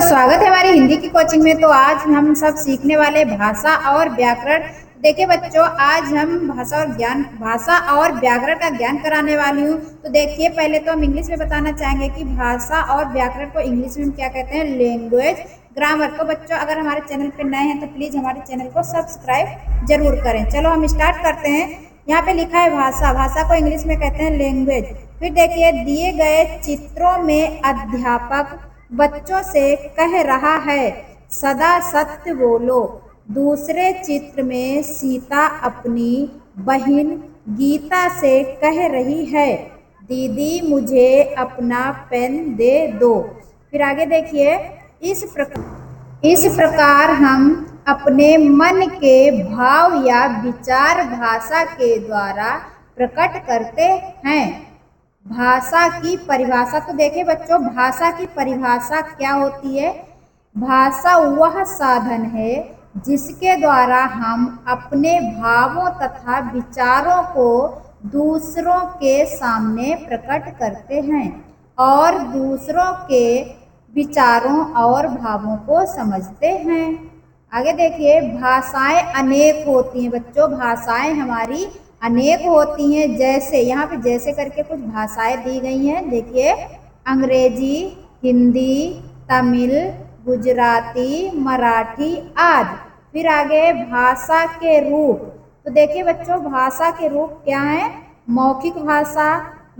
स्वागत है हमारी हिंदी की कोचिंग में। तो आज हम सब सीखने वाले भाषा और व्याकरण। देखिए बच्चों, आज हम भाषा और व्याकरण का ज्ञान कराने वाली हूँ। तो देखिए, पहले तो हम इंग्लिश में बताना चाहेंगे कि भाषा और व्याकरण को इंग्लिश में हम क्या कहते हैं, लैंग्वेज, ग्रामर। तो बच्चों, अगर हमारे चैनल पर नए हैं तो प्लीज हमारे चैनल को सब्सक्राइब जरूर करें। चलो हम स्टार्ट करते हैं। यहाँ पे लिखा है भाषा। भाषा को इंग्लिश में कहते हैं लैंग्वेज। फिर देखिए, दिए गए चित्रों में अध्यापक बच्चों से कह रहा है, सदा सत्य बोलो। दूसरे चित्र में सीता अपनी बहन गीता से कह रही है, दीदी मुझे अपना पेन दे दो। फिर आगे देखिए, इस प्रकार हम अपने मन के भाव या विचार भाषा के द्वारा प्रकट करते हैं। भाषा की परिभाषा। तो देखिए बच्चों, भाषा की परिभाषा क्या होती है। भाषा वह साधन है जिसके द्वारा हम अपने भावों तथा विचारों को दूसरों के सामने प्रकट करते हैं और दूसरों के विचारों और भावों को समझते हैं। आगे देखिए, भाषाएं अनेक होती हैं बच्चों। भाषाएं हमारी अनेक होती हैं। जैसे यहाँ पे जैसे करके कुछ भाषाएं दी गई हैं। देखिए, अंग्रेजी, हिंदी, तमिल, गुजराती, मराठी आदि। फिर आगे भाषा के रूप। तो देखिए बच्चों, भाषा के रूप क्या है। मौखिक भाषा,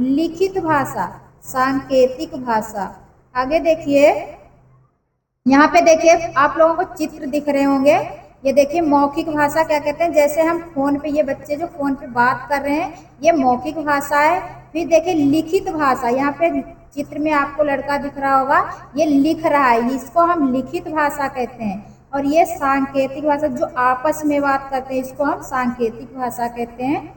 लिखित भाषा, सांकेतिक भाषा। आगे देखिए, यहाँ पे देखिए आप लोगों को चित्र दिख रहे होंगे। ये देखिए, मौखिक भाषा क्या कहते हैं। जैसे हम फोन पे, ये बच्चे जो फोन पे बात कर रहे हैं, ये मौखिक भाषा है। फिर देखिए लिखित भाषा। यहाँ पे चित्र में आपको लड़का दिख रहा होगा, ये लिख रहा है, इसको हम लिखित भाषा कहते हैं। और ये सांकेतिक भाषा, जो आपस में बात करते हैं, इसको हम सांकेतिक भाषा कहते हैं।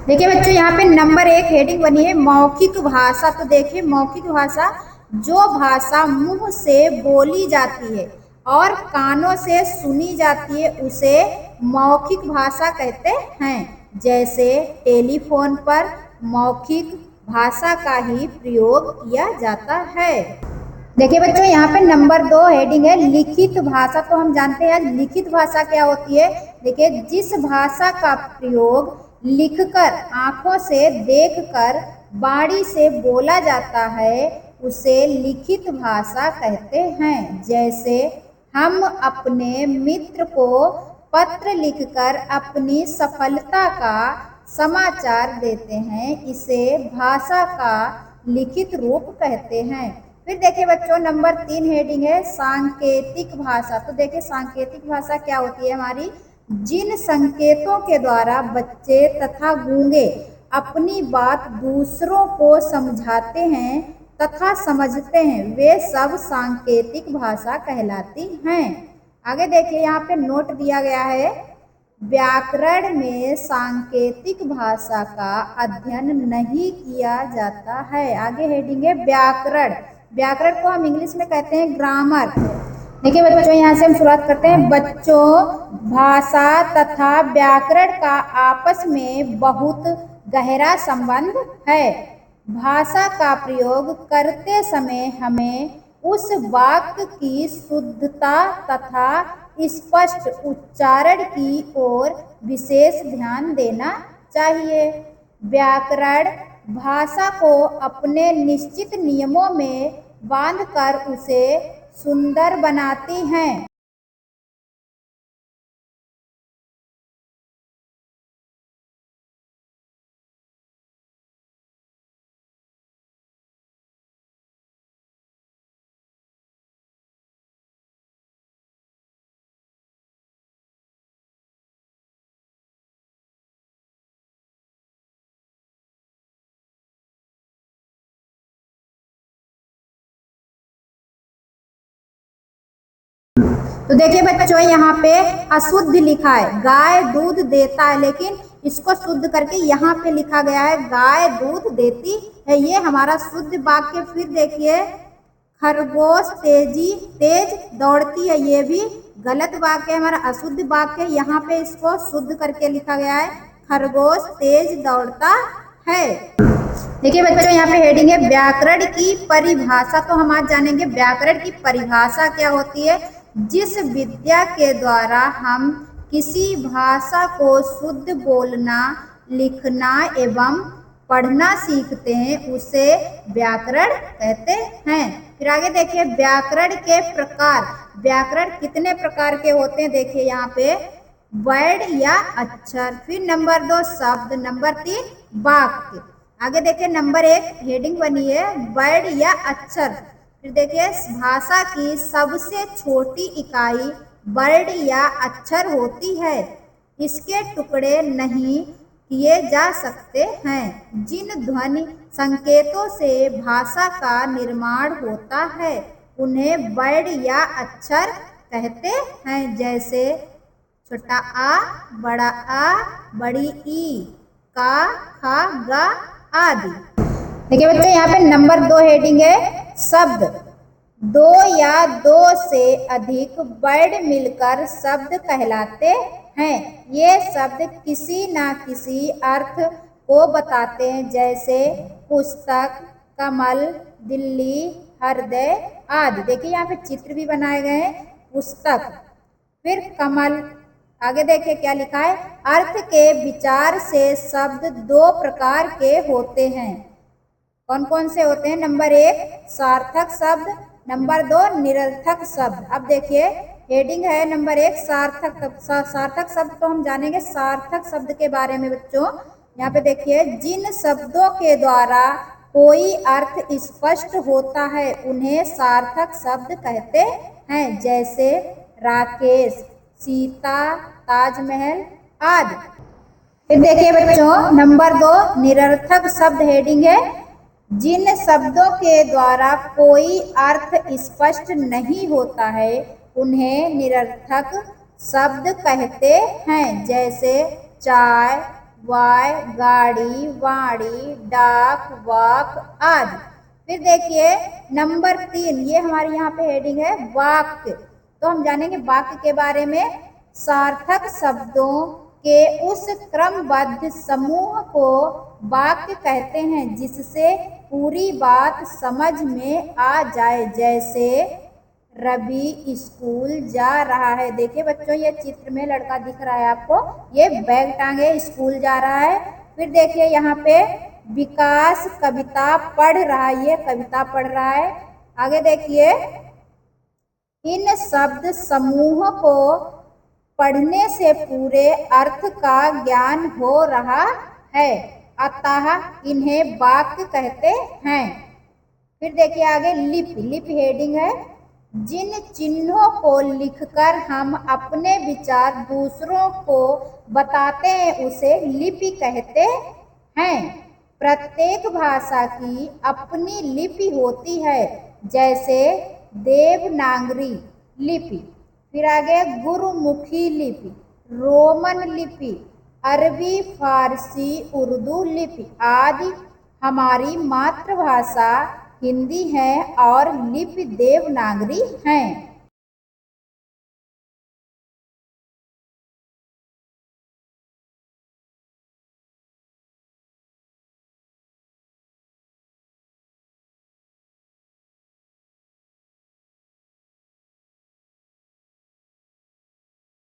देखिए बच्चों, यहाँ पे नंबर 1 हेडिंग बनी है, मौखिक भाषा। तो देखिए, मौखिक भाषा जो भाषा मुंह से बोली जाती है और कानों से सुनी जाती है, उसे मौखिक भाषा कहते हैं। जैसे टेलीफोन पर मौखिक भाषा का ही प्रयोग किया जाता है। देखिए बच्चों, यहाँ पे नंबर 2 हेडिंग है, लिखित भाषा। तो हम जानते हैं लिखित भाषा क्या होती है। देखिए, जिस भाषा का प्रयोग लिखकर, आंखों से देखकर, वाणी से बोला जाता है, उसे लिखित भाषा कहते हैं। जैसे हम अपने मित्र को पत्र लिखकर अपनी सफलता का समाचार देते हैं, इसे भाषा का लिखित रूप कहते हैं। फिर देखिए बच्चों, नंबर 3 हेडिंग है, सांकेतिक भाषा। तो देखिए, सांकेतिक भाषा क्या होती है हमारी। जिन संकेतों के द्वारा बच्चे तथा गूंगे अपनी बात दूसरों को समझाते हैं तथा समझते हैं, वे सब सांकेतिक भाषा कहलाती हैं। आगे देखिए, यहाँ पे नोट दिया गया है, व्याकरण में सांकेतिक भाषा का अध्ययन नहीं किया जाता है। आगे हेडिंग है व्याकरण। व्याकरण को हम इंग्लिश में कहते हैं ग्रामर। देखिए बच्चों, यहाँ से हम शुरुआत करते हैं। बच्चों, भाषा तथा व्याकरण का आपस में बहुत गहरा संबंध है। भाषा का प्रयोग करते समय हमें उस वाक्य की शुद्धता तथा स्पष्ट उच्चारण की ओर विशेष ध्यान देना चाहिए। व्याकरण भाषा को अपने निश्चित नियमों में बांधकर उसे सुंदर बनाती हैं। तो देखिए बच्चों, यहाँ पे अशुद्ध लिखा है, गाय दूध देता है, लेकिन इसको शुद्ध करके यहाँ पे लिखा गया है गाय दूध देती है। ये हमारा शुद्ध वाक्य। फिर देखिए, खरगोश तेज दौड़ती है, ये भी गलत वाक्य है, हमारा अशुद्ध वाक्य है। यहाँ पे इसको शुद्ध करके लिखा गया है, खरगोश तेज दौड़ता है। देखिए बच्चों, यहाँ पे हेडिंग है व्याकरण की परिभाषा। तो हम आज जानेंगे व्याकरण की परिभाषा क्या होती है। जिस विद्या के द्वारा हम किसी भाषा को शुद्ध बोलना, लिखना एवं पढ़ना सीखते हैं उसे व्याकरण कहते हैं। फिर आगे देखिए व्याकरण के प्रकार। व्याकरण कितने प्रकार के होते हैं, देखिए यहाँ पे वर्ड या अक्षर, फिर नंबर 2 शब्द, नंबर 3 वाक्य। आगे देखिए नंबर 1 हेडिंग बनी है वर्ड या अक्षर। फिर देखिए भाषा की सबसे छोटी इकाई वर्ड या अक्षर होती है। इसके टुकड़े नहीं किए जा सकते हैं। जिन ध्वनि संकेतों से भाषा का निर्माण होता है उन्हें वर्ड या अक्षर कहते हैं, जैसे छोटा आ, बड़ा आ, बड़ी ई, का, खा, गा आदि। देखिए बच्चों, यहाँ पे नंबर 2 हेडिंग है शब्द। दो या दो से अधिक वर्ड मिलकर शब्द कहलाते हैं। ये शब्द किसी न किसी अर्थ को बताते हैं, जैसे पुस्तक, कमल, दिल्ली, हृदय आदि। देखिए यहाँ पे चित्र भी बनाए गए हैं, पुस्तक, फिर कमल। आगे देखिए क्या लिखा है, अर्थ के विचार से शब्द 2 प्रकार के होते हैं। कौन कौन से होते हैं? नंबर 1 सार्थक शब्द, नंबर 2 निरर्थक शब्द। अब देखिए हेडिंग है नंबर 1 सार्थक। सार्थक शब्द तो हम जानेंगे सार्थक शब्द के बारे में बच्चों। यहाँ पे देखिए जिन शब्दों के द्वारा कोई अर्थ स्पष्ट होता है उन्हें सार्थक शब्द कहते हैं, जैसे राकेश, सीता, ताजमहल आदि। फिर देखिए बच्चों नंबर 2 निरर्थक शब्द हेडिंग है। जिन शब्दों के द्वारा कोई अर्थ स्पष्ट नहीं होता है उन्हें निरर्थक शब्द कहते हैं, जैसे चाय, वाय, गाड़ी, वाणी, डाक, वाक आदि। फिर देखिए नंबर 3 ये हमारे यहाँ पे हेडिंग है वाक्य। तो हम जानेंगे वाक्य के बारे में। सार्थक शब्दों के उस क्रमबद्ध समूह को वाक्य कहते हैं जिससे पूरी बात समझ में आ जाए, जैसे रवि स्कूल जा रहा है। देखिए बच्चों ये चित्र में लड़का दिख रहा है आपको, ये बैग टांगे स्कूल जा रहा है। फिर देखिए यहाँ पे विकास कविता पढ़ रहा है, ये कविता पढ़ रहा है। आगे देखिए इन शब्द समूह को पढ़ने से पूरे अर्थ का ज्ञान हो रहा है, अतः इन्हें वाक्य कहते हैं। फिर देखिए आगे लिपि। लिपि हेडिंग है जिन चिन्हों को लिखकर हम अपने विचार दूसरों को बताते हैं उसे लिपि कहते हैं। प्रत्येक भाषा की अपनी लिपि होती है, जैसे देवनागरी लिपि, फिर आगे गुरुमुखी लिपि, रोमन लिपि, अरबी, फारसी, उर्दू लिपि आदि। हमारी मातृभाषा हिंदी है और लिपि देवनागरी है।